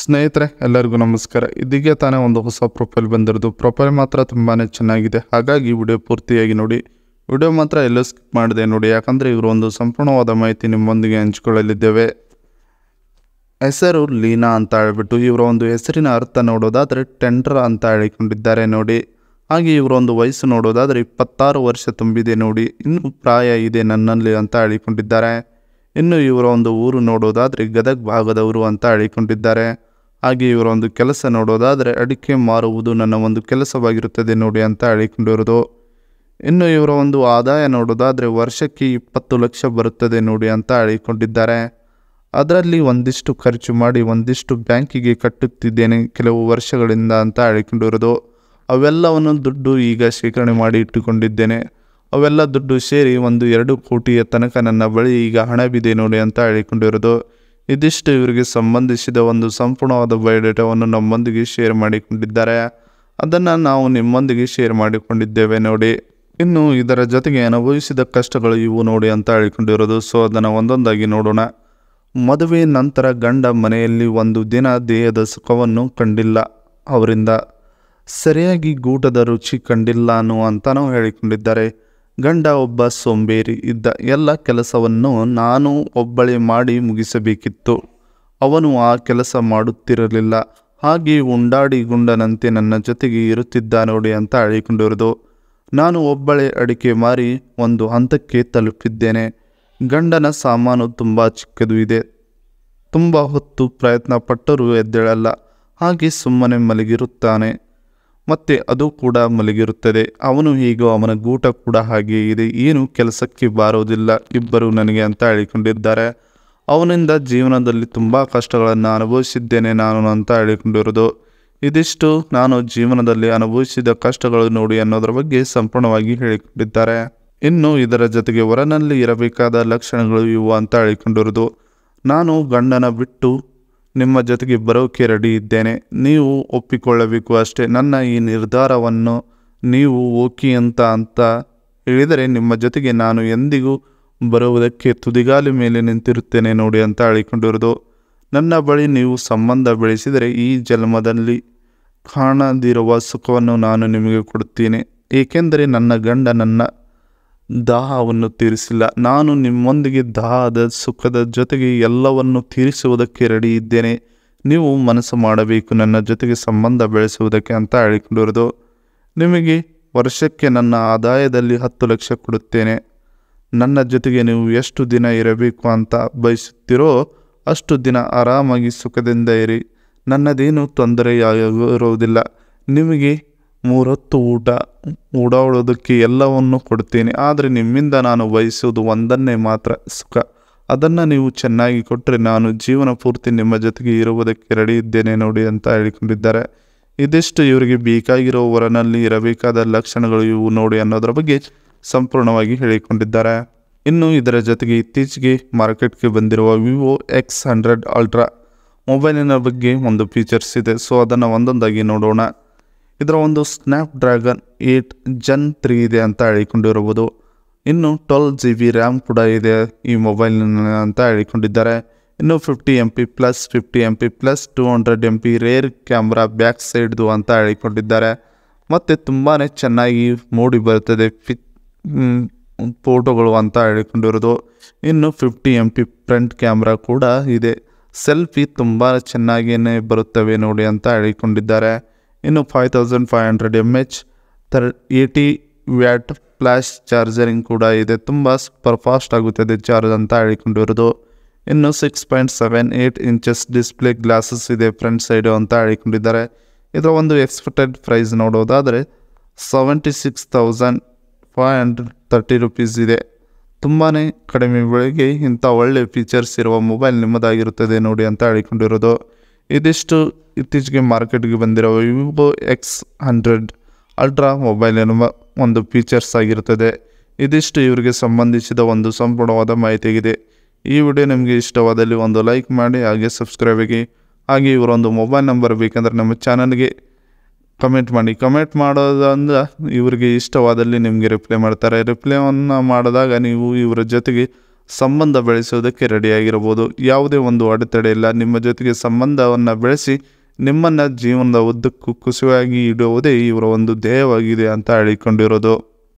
ಸ್ನೇಹಿತರೆ ಎಲ್ಲರಿಗೂ ನಮಸ್ಕಾರ. ಇದೀಗ ತಾನೇ ಒಂದು ಹೊಸ ಪ್ರೊಫೈಲ್ ಬಂದಿರೋದು. ಪ್ರೊಫೈಲ್ ಮಾತ್ರ ತುಂಬಾ ಚೆನ್ನಾಗಿದೆ, ಹಾಗಾಗಿ ವಿಡಿಯೋ ಪೂರ್ತಿಯಾಗಿ ನೋಡಿ. ವಿಡಿಯೋ ಮಾತ್ರ ಎಲ್ಲೂ ಸ್ಕಿಪ್ ಮಾಡಿದೆ ನೋಡಿ, ಯಾಕಂದರೆ ಇವರು ಒಂದು ಸಂಪೂರ್ಣವಾದ ಮಾಹಿತಿ ನಿಮ್ಮೊಂದಿಗೆ ಹಂಚಿಕೊಳ್ಳಲಿದ್ದೇವೆ. ಹೆಸರು ಲೀನಾ ಅಂತ ಹೇಳ್ಬಿಟ್ಟು ಇವರ ಒಂದು ಹೆಸರಿನ ಅರ್ಥ ನೋಡೋದಾದರೆ ಟೆಂಡರ್ ಅಂತ ಹೇಳಿಕೊಂಡಿದ್ದಾರೆ ನೋಡಿ. ಹಾಗೆ ಇವರ ಒಂದು ವಯಸ್ಸು ನೋಡೋದಾದರೆ 26 ವರ್ಷ ತುಂಬಿದೆ ನೋಡಿ. ಇನ್ನು ಪ್ರಾಯ ಇದೆ ನನ್ನಲ್ಲಿ ಅಂತ ಹೇಳಿಕೊಂಡಿದ್ದಾರೆ. ಇನ್ನು ಇವರ ಒಂದು ಊರು ನೋಡೋದಾದರೆ ಗದಗ ಭಾಗದವರು ಅಂತ ಹೇಳಿಕೊಂಡಿದ್ದಾರೆ. ಹಾಗೆ ಇವರ ಒಂದು ಕೆಲಸ ನೋಡೋದಾದರೆ ಅಡಿಕೆ ಮಾರುವುದು ನನ್ನ ಒಂದು ಕೆಲಸವಾಗಿರುತ್ತದೆ ನೋಡಿ ಅಂತ ಹೇಳಿಕೊಂಡಿರೋದು. ಇನ್ನು ಇವರ ಒಂದು ಆದಾಯ ನೋಡೋದಾದರೆ ವರ್ಷಕ್ಕೆ 20 ಲಕ್ಷ ಬರುತ್ತದೆ ನೋಡಿ ಅಂತ ಹೇಳಿಕೊಂಡಿದ್ದಾರೆ. ಅದರಲ್ಲಿ ಒಂದಿಷ್ಟು ಖರ್ಚು ಮಾಡಿ ಒಂದಿಷ್ಟು ಬ್ಯಾಂಕಿಗೆ ಕಟ್ಟುತ್ತಿದ್ದೇನೆ ಕೆಲವು ವರ್ಷಗಳಿಂದ ಅಂತ ಹೇಳಿಕೊಂಡಿರೋದು. ಅವೆಲ್ಲವನ್ನು ದುಡ್ಡು ಈಗ ಶೇಖರಣೆ ಮಾಡಿ ಇಟ್ಟುಕೊಂಡಿದ್ದೇನೆ. ಅವೆಲ್ಲ ದುಡ್ಡು ಸೇರಿ ಒಂದು 2 ಕೋಟಿಯ ತನಕ ನನ್ನ ಬಳಿ ಈಗ ಹಣವಿದೆ ನೋಡಿ ಅಂತ ಹೇಳಿಕೊಂಡಿರೋದು. ಇದಿಷ್ಟು ಇವರಿಗೆ ಸಂಬಂಧಿಸಿದ ಒಂದು ಸಂಪೂರ್ಣವಾದ ಬಯೋಡೇಟಾವನ್ನು ನಮ್ಮೊಂದಿಗೆ ಶೇರ್ ಮಾಡಿಕೊಂಡಿದ್ದಾರೆ. ಅದನ್ನು ನಾವು ನಿಮ್ಮೊಂದಿಗೆ ಶೇರ್ ಮಾಡಿಕೊಂಡಿದ್ದೇವೆ ನೋಡಿ. ಇನ್ನು ಇದರ ಜೊತೆಗೆ ಅನುಭವಿಸಿದ ಕಷ್ಟಗಳು ಇವು ನೋಡಿ ಅಂತ ಹೇಳಿಕೊಂಡಿರೋದು. ಸೊ ಅದನ್ನು ಒಂದೊಂದಾಗಿ ನೋಡೋಣ. ಮದುವೆ ನಂತರ ಗಂಡ ಮನೆಯಲ್ಲಿ ಒಂದು ದಿನ ದೇಹದ ಸುಖವನ್ನು ಕಂಡಿಲ್ಲ, ಅವರಿಂದ ಸರಿಯಾಗಿ ಗೂಟದ ರುಚಿ ಕಂಡಿಲ್ಲ ಅನ್ನುವಂತನೂ ಹೇಳಿಕೊಂಡಿದ್ದಾರೆ. ಗಂಡ ಒಬ್ಬ ಸೋಂಬೇರಿ ಇದ್ದ, ಎಲ್ಲ ಕೆಲಸವನ್ನು ನಾನು ಒಬ್ಬಳೇ ಮಾಡಿ ಮುಗಿಸಬೇಕಿತ್ತು. ಅವನು ಆ ಕೆಲಸ ಮಾಡುತ್ತಿರಲಿಲ್ಲ. ಹಾಗೆ ಉಂಡಾಡಿ ಗುಂಡನಂತೆ ನನ್ನ ಜೊತೆಗೆ ಇರುತ್ತಿದ್ದ ನೋಡಿ ಅಂತ ಹೇಳಿಕೊಂಡಿರೋದು. ನಾನು ಒಬ್ಬಳೇ ಅಡಿಕೆ ಮಾರಿ ಒಂದು ಹಂತಕ್ಕೆ ತಲುಪಿದ್ದೇನೆ. ಗಂಡನ ಸಾಮಾನು ತುಂಬ ಚಿಕ್ಕದು ಇದೆ. ತುಂಬ ಹೊತ್ತು ಪ್ರಯತ್ನ ಪಟ್ಟರೂ ಎದ್ದೇಳಲ್ಲ. ಹಾಗೆ ಸುಮ್ಮನೆ ಮಲಗಿರುತ್ತಾನೆ, ಮತ್ತೆ ಅದು ಕೂಡ ಮಲಗಿರುತ್ತದೆ. ಅವನು ಹೀಗೋ ಅವನ ಗೂಟ ಕೂಡ ಹಾಗೆ ಇದೆ, ಏನು ಕೆಲಸಕ್ಕೆ ಬಾರೋದಿಲ್ಲ ಇಬ್ಬರು ನನಗೆ ಅಂತ ಹೇಳಿಕೊಂಡಿದ್ದಾರೆ. ಅವನಿಂದ ಜೀವನದಲ್ಲಿ ತುಂಬ ಕಷ್ಟಗಳನ್ನು ಅನುಭವಿಸಿದ್ದೇನೆ ನಾನು ಅಂತ ಹೇಳಿಕೊಂಡಿರೋದು. ಇದಿಷ್ಟು ನಾನು ಜೀವನದಲ್ಲಿ ಅನುಭವಿಸಿದ ಕಷ್ಟಗಳು ನೋಡಿ ಅನ್ನೋದರ ಬಗ್ಗೆ ಸಂಪೂರ್ಣವಾಗಿ ಹೇಳಿಕೊಂಡಿದ್ದಾರೆ. ಇನ್ನು ಇದರ ಜೊತೆಗೆ ಹೊರನಲ್ಲಿ ಇರಬೇಕಾದ ಲಕ್ಷಣಗಳು ಇವು ಅಂತ ಹೇಳಿಕೊಂಡಿರೋದು. ನಾನು ಗಂಡನ ಬಿಟ್ಟು ನಿಮ್ಮ ಜೊತೆಗೆ ಬರೋಕೆ ರೆಡಿ ಇದ್ದೇನೆ, ನೀವು ಒಪ್ಪಿಕೊಳ್ಳಬೇಕು ಅಷ್ಟೇ. ನನ್ನ ಈ ನಿರ್ಧಾರವನ್ನು ನೀವು ಓಕೆ ಅಂತ ಹೇಳಿದರೆ ನಿಮ್ಮ ಜೊತೆಗೆ ನಾನು ಎಂದಿಗೂ ಬರುವುದಕ್ಕೆ ತುದಿಗಾಲಿ ಮೇಲೆ ನಿಂತಿರುತ್ತೇನೆ ನೋಡಿ ಅಂತ ಹೇಳಿಕೊಂಡಿರೋದು. ನನ್ನ ಬಳಿ ನೀವು ಸಂಬಂಧ ಬೆಳೆಸಿದರೆ ಈ ಜನ್ಮದಲ್ಲಿ ಕಾಣದಿರುವ ಸುಖವನ್ನು ನಾನು ನಿಮಗೆ ಕೊಡುತ್ತೇನೆ. ಏಕೆಂದರೆ ನನ್ನ ಗಂಡ ನನ್ನ ದಾಹವನ್ನು ತೀರಿಸಿಲ್ಲ. ನಾನು ನಿಮ್ಮೊಂದಿಗೆ ದಾಹದ ಸುಖದ ಜೊತೆಗೆ ಎಲ್ಲವನ್ನು ತೀರಿಸುವುದಕ್ಕೆ ರೆಡಿ ಇದ್ದೇನೆ. ನೀವು ಮನಸ್ಸು ಮಾಡಬೇಕು ನನ್ನ ಜೊತೆಗೆ ಸಂಬಂಧ ಬೆಳೆಸುವುದಕ್ಕೆ ಅಂತ ಹೇಳಿಕೊಂಡಿರೋದು. ನಿಮಗೆ ವರ್ಷಕ್ಕೆ ನನ್ನ ಆದಾಯದಲ್ಲಿ 10 ಲಕ್ಷ ಕೊಡುತ್ತೇನೆ. ನನ್ನ ಜೊತೆಗೆ ನೀವು ಎಷ್ಟು ದಿನ ಇರಬೇಕು ಅಂತ ಬಯಸುತ್ತೀರೋ ಅಷ್ಟು ದಿನ ಆರಾಮಾಗಿ ಸುಖದಿಂದ ಇರಿ. ನನ್ನದೇನು ತೊಂದರೆಯಾಗಿರುವುದಿಲ್ಲ. ನಿಮಗೆ 3 ಹೊತ್ತು ಊಟ ಓಡಾಡೋದಕ್ಕೆ ಎಲ್ಲವನ್ನು ಕೊಡ್ತೇನೆ. ಆದರೆ ನಿಮ್ಮಿಂದ ನಾನು ಬಯಸುವುದು ಒಂದನ್ನೇ ಮಾತ್ರ, ಸುಖ. ಅದನ್ನು ನೀವು ಚೆನ್ನಾಗಿ ಕೊಟ್ಟರೆ ನಾನು ಜೀವನ ಪೂರ್ತಿ ನಿಮ್ಮ ಜೊತೆಗೆ ಇರುವುದಕ್ಕೆ ರೆಡಿ ಇದ್ದೇನೆ ನೋಡಿ ಅಂತ ಹೇಳಿಕೊಂಡಿದ್ದಾರೆ. ಇದಿಷ್ಟು ಇವರಿಗೆ ಬೇಕಾಗಿರೋ ವರನಲ್ಲಿ ಇರಬೇಕಾದ ಲಕ್ಷಣಗಳು ಇವು ನೋಡಿ ಅನ್ನೋದರ ಬಗ್ಗೆ ಸಂಪೂರ್ಣವಾಗಿ ಹೇಳಿಕೊಂಡಿದ್ದಾರೆ. ಇನ್ನು ಇದರ ಜೊತೆಗೆ ಇತ್ತೀಚೆಗೆ ಮಾರ್ಕೆಟ್ಗೆ ಬಂದಿರುವ ವಿವೋ X100 ಅಲ್ಟ್ರಾ ಮೊಬೈಲಿನ ಬಗ್ಗೆ ಒಂದು ಫೀಚರ್ಸ್ ಇದೆ. ಸೊ ಅದನ್ನು ಒಂದೊಂದಾಗಿ ನೋಡೋಣ. ಇದರ ಒಂದು ಸ್ನ್ಯಾಪ್ಡ್ರ್ಯಾಗನ್ 8 Gen 3 ಇದೆ ಅಂತ ಹೇಳಿಕೊಂಡಿರಬಹುದು. ಇನ್ನು 12 GB ರ್ಯಾಮ್ ಕೂಡ ಇದೆ ಈ ಮೊಬೈಲ್ನ ಅಂತ ಹೇಳಿಕೊಂಡಿದ್ದಾರೆ. ಇನ್ನು 50 MP plus 50 MP plus 200 MP rear camera back ಸೈಡ್ದು ಅಂತ ಹೇಳಿಕೊಂಡಿದ್ದಾರೆ. ಮತ್ತು ತುಂಬಾ ಚೆನ್ನಾಗಿ ಮೂಡಿ ಬರುತ್ತದೆ ಫೋಟೋಗಳು ಅಂತ ಹೇಳಿಕೊಂಡಿರೋದು. ಇನ್ನು 50 MP ಫ್ರಂಟ್ ಕ್ಯಾಮ್ರಾ ಕೂಡ ಇದೆ. ಸೆಲ್ಫಿ ತುಂಬ ಚೆನ್ನಾಗಿಯೇ ಬರುತ್ತವೆ ನೋಡಿ ಅಂತ ಹೇಳಿಕೊಂಡಿದ್ದಾರೆ. ಇನ್ನು 5500 mAh 80 ವ್ಯಾಟ್ ಫ್ಲ್ಯಾಶ್ ಚಾರ್ಜರಿಂಗ್ ಕೂಡ ಇದೆ. ತುಂಬ ಸೂಪರ್ ಫಾಸ್ಟ್ ಆಗುತ್ತದೆ ಚಾರ್ಜ್ ಅಂತ ಹೇಳಿಕೊಂಡಿರೋದು. ಇನ್ನು 6.78 ಇಂಚಸ್ ಡಿಸ್ಪ್ಲೇ ಗ್ಲಾಸಸ್ ಇದೆ ಫ್ರಂಟ್ ಸೈಡು ಅಂತ ಹೇಳಿಕೊಂಡಿದ್ದಾರೆ. ಇದರ ಒಂದು ಎಕ್ಸ್ಪೆಕ್ಟೆಡ್ ಪ್ರೈಸ್ ನೋಡೋದಾದರೆ 76,530 ರೂಪೀಸ್ ಇದೆ. ತುಂಬಾ ಕಡಿಮೆ ಬೆಲೆಗೆ ಇಂಥ ಒಳ್ಳೆ ಫೀಚರ್ಸ್ ಇರುವ ಮೊಬೈಲ್ ನಿಮ್ಮದಾಗಿರುತ್ತದೆ ನೋಡಿ ಅಂತ ಹೇಳಿಕೊಂಡಿರೋದು. ಇದಿಷ್ಟು ಇತ್ತೀಚೆಗೆ ಮಾರ್ಕೆಟ್ಗೆ ಬಂದಿರುವ ವಿವೋ X100 ಅಲ್ಟ್ರಾ ಮೊಬೈಲ್ ಎನ್ನುವ ಒಂದು ಫೀಚರ್ಸ್ ಆಗಿರುತ್ತದೆ. ಇದಿಷ್ಟು ಇವರಿಗೆ ಸಂಬಂಧಿಸಿದ ಒಂದು ಸಂಪೂರ್ಣವಾದ ಮಾಹಿತಿಯಾಗಿದೆ. ಈ ವಿಡಿಯೋ ನಿಮಗೆ ಇಷ್ಟವಾದಲ್ಲಿ ಒಂದು ಲೈಕ್ ಮಾಡಿ, ಹಾಗೆ ಸಬ್ಸ್ಕ್ರೈಬ್ ಆಗಿ. ಹಾಗೆ ಇವರೊಂದು ಮೊಬೈಲ್ ನಂಬರ್ ಬೇಕೆಂದರೆ ನಮ್ಮ ಚಾನಲ್ಗೆ ಕಮೆಂಟ್ ಮಾಡಿ. ಕಮೆಂಟ್ ಮಾಡೋದಂದ್ರೆ ಇವರಿಗೆ ಇಷ್ಟವಾದಲ್ಲಿ ನಿಮಗೆ ರಿಪ್ಲೈ ಮಾಡ್ತಾರೆ. ರಿಪ್ಲೈವನ್ನು ಮಾಡಿದಾಗ ನೀವು ಇವರ ಜೊತೆಗೆ ಸಂಬಂಧ ಬೆಳೆಸೋದಕ್ಕೆ ರೆಡಿಯಾಗಿರ್ಬೋದು. ಯಾವುದೇ ಒಂದು ಅಡೆತಡೆ ಇಲ್ಲ. ನಿಮ್ಮ ಜೊತೆಗೆ ಸಂಬಂಧವನ್ನು ಬೆಳೆಸಿ ನಿಮ್ಮನ್ನು ಜೀವನದ ಉದ್ದಕ್ಕೂ ಖುಷಿಯಾಗಿ ಇಡುವುದೇ ಇವರ ಒಂದು ಧ್ಯೇಯವಾಗಿದೆ ಅಂತ ಹೇಳಿಕೊಂಡಿರೋದು.